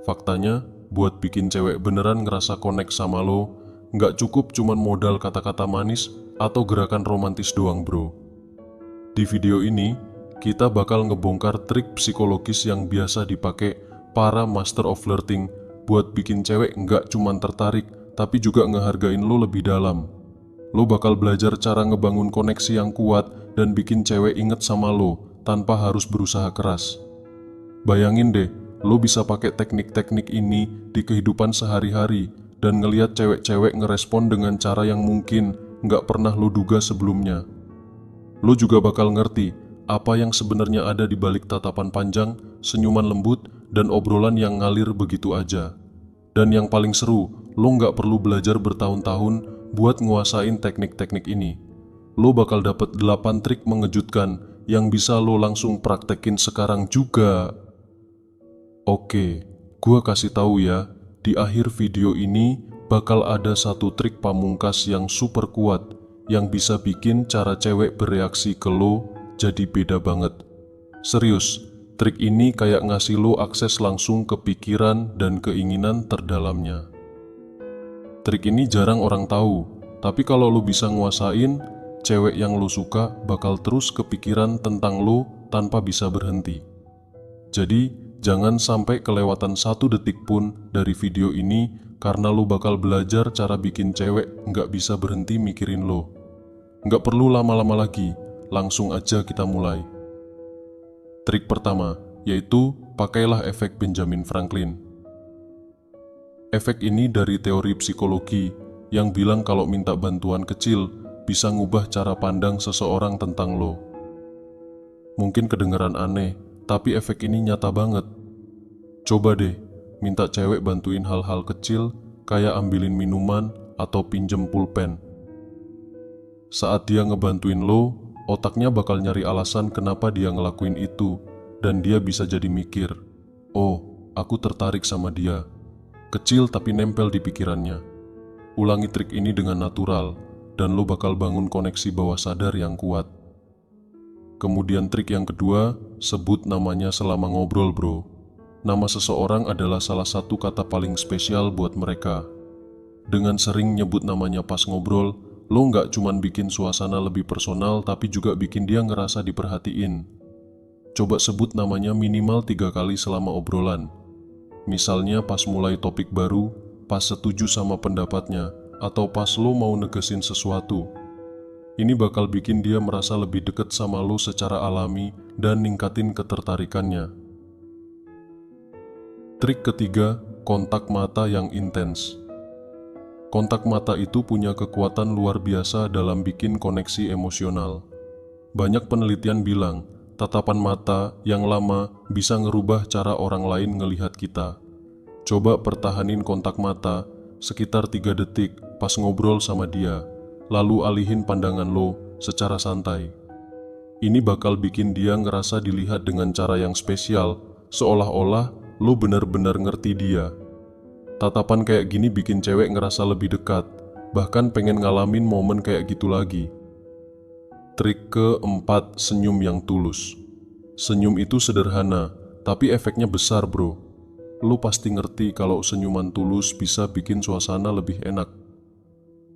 Faktanya, buat bikin cewek beneran ngerasa connect sama lo, nggak cukup cuman modal kata-kata manis atau gerakan romantis doang bro. Di video ini, kita bakal ngebongkar trik psikologis yang biasa dipakai para master of flirting buat bikin cewek nggak cuman tertarik, tapi juga ngehargain lo lebih dalam. Lo bakal belajar cara ngebangun koneksi yang kuat dan bikin cewek inget sama lo tanpa harus berusaha keras. Bayangin deh, lo bisa pakai teknik-teknik ini di kehidupan sehari-hari dan ngeliat cewek-cewek ngerespon dengan cara yang mungkin nggak pernah lo duga sebelumnya. Lo juga bakal ngerti apa yang sebenarnya ada di balik tatapan panjang, senyuman lembut, dan obrolan yang ngalir begitu aja. Dan yang paling seru, lo nggak perlu belajar bertahun-tahun buat nguasain teknik-teknik ini. Lo bakal dapet 8 trik mengejutkan yang bisa lo langsung praktekin sekarang juga. Oke, gua kasih tahu ya, di akhir video ini bakal ada satu trik pamungkas yang super kuat yang bisa bikin cara cewek bereaksi ke lo jadi beda banget. Serius, trik ini kayak ngasih lo akses langsung ke pikiran dan keinginan terdalamnya. Trik ini jarang orang tahu, tapi kalau lo bisa nguasain, cewek yang lo suka bakal terus kepikiran tentang lo tanpa bisa berhenti. Jadi, jangan sampai kelewatan 1 detik pun dari video ini karena lo bakal belajar cara bikin cewek nggak bisa berhenti mikirin lo. Nggak perlu lama-lama lagi, langsung aja kita mulai. Trik pertama, yaitu pakailah efek Benjamin Franklin. Efek ini dari teori psikologi yang bilang kalau minta bantuan kecil bisa ngubah cara pandang seseorang tentang lo. Mungkin kedengeran aneh, tapi efek ini nyata banget. Coba deh, minta cewek bantuin hal-hal kecil kayak ambilin minuman atau pinjem pulpen. Saat dia ngebantuin lo, otaknya bakal nyari alasan kenapa dia ngelakuin itu, dan dia bisa jadi mikir, oh, aku tertarik sama dia. Kecil tapi nempel di pikirannya. Ulangi trik ini dengan natural, dan lo bakal bangun koneksi bawah sadar yang kuat. Kemudian trik yang kedua, sebut namanya selama ngobrol bro. Nama seseorang adalah salah satu kata paling spesial buat mereka. Dengan sering nyebut namanya pas ngobrol, lo nggak cuman bikin suasana lebih personal tapi juga bikin dia ngerasa diperhatiin. Coba sebut namanya minimal 3 kali selama obrolan. Misalnya pas mulai topik baru, pas setuju sama pendapatnya, atau pas lo mau negesin sesuatu. Ini bakal bikin dia merasa lebih deket sama lo secara alami dan ningkatin ketertarikannya. Trik ketiga, kontak mata yang intens. Kontak mata itu punya kekuatan luar biasa dalam bikin koneksi emosional. Banyak penelitian bilang, tatapan mata yang lama bisa ngerubah cara orang lain ngelihat kita. Coba pertahanin kontak mata sekitar 3 detik pas ngobrol sama dia, lalu alihin pandangan lo secara santai. Ini bakal bikin dia ngerasa dilihat dengan cara yang spesial, seolah-olah lo benar-benar ngerti dia. Tatapan kayak gini bikin cewek ngerasa lebih dekat, bahkan pengen ngalamin momen kayak gitu lagi. Trik keempat, senyum yang tulus. Senyum itu sederhana, tapi efeknya besar bro. Lo pasti ngerti kalau senyuman tulus bisa bikin suasana lebih enak.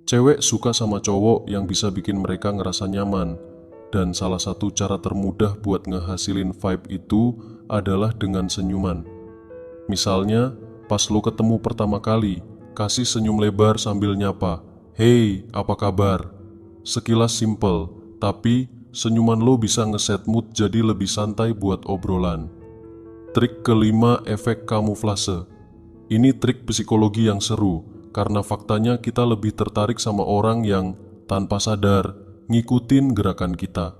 Cewek suka sama cowok yang bisa bikin mereka ngerasa nyaman, dan salah satu cara termudah buat ngehasilin vibe itu adalah dengan senyuman. Misalnya, pas lo ketemu pertama kali, kasih senyum lebar sambil nyapa, "Hey, apa kabar?" Sekilas simple, tapi senyuman lo bisa ngeset mood jadi lebih santai buat obrolan. Trik kelima, efek kamuflase. Ini trik psikologi yang seru, karena faktanya kita lebih tertarik sama orang yang tanpa sadar ngikutin gerakan kita.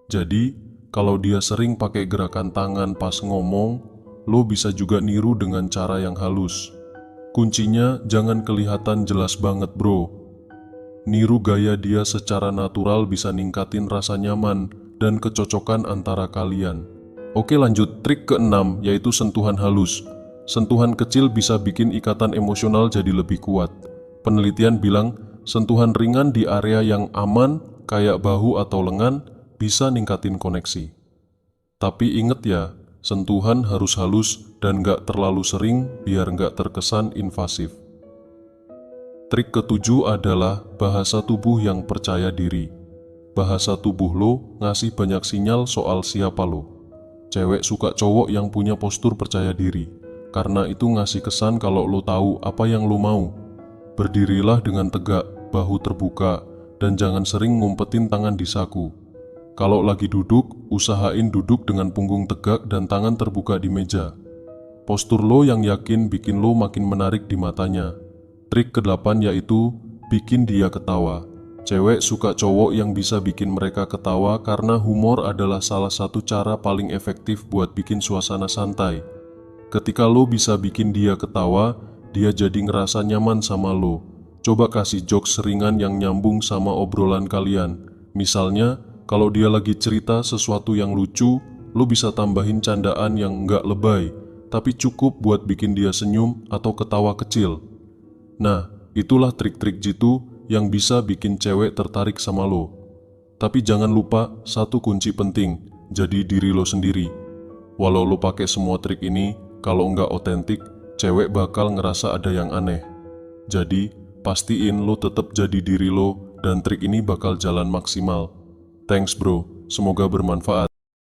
Jadi, kalau dia sering pakai gerakan tangan pas ngomong, lo bisa juga niru dengan cara yang halus. Kuncinya jangan kelihatan jelas banget bro. Niru gaya dia secara natural bisa ningkatin rasa nyaman dan kecocokan antara kalian. Oke, lanjut trik keenam, yaitu sentuhan halus. Sentuhan kecil bisa bikin ikatan emosional jadi lebih kuat. Penelitian bilang, sentuhan ringan di area yang aman, kayak bahu atau lengan, bisa ningkatin koneksi. Tapi inget ya, Sentuhan harus halus dan gak terlalu sering biar gak terkesan invasif. Trik ketujuh adalah bahasa tubuh yang percaya diri. Bahasa tubuh lo ngasih banyak sinyal soal siapa lo. Cewek suka cowok yang punya postur percaya diri, karena itu ngasih kesan kalau lo tahu apa yang lo mau. Berdirilah dengan tegak, bahu terbuka, dan jangan sering ngumpetin tangan di saku. Kalau lagi duduk, usahain duduk dengan punggung tegak dan tangan terbuka di meja. Postur lo yang yakin bikin lo makin menarik di matanya. Trik ke-8 yaitu bikin dia ketawa. Cewek suka cowok yang bisa bikin mereka ketawa karena humor adalah salah satu cara paling efektif buat bikin suasana santai. Ketika lo bisa bikin dia ketawa, dia jadi ngerasa nyaman sama lo. Coba kasih jokes ringan yang nyambung sama obrolan kalian. Misalnya, kalau dia lagi cerita sesuatu yang lucu, lo bisa tambahin candaan yang nggak lebay, tapi cukup buat bikin dia senyum atau ketawa kecil. Nah, itulah trik-trik jitu yang bisa bikin cewek tertarik sama lo. Tapi jangan lupa satu kunci penting, jadi diri lo sendiri. Walau lo pakai semua trik ini, kalau nggak otentik, cewek bakal ngerasa ada yang aneh. Jadi, pastiin lo tetap jadi diri lo dan trik ini bakal jalan maksimal. Thanks bro, semoga bermanfaat.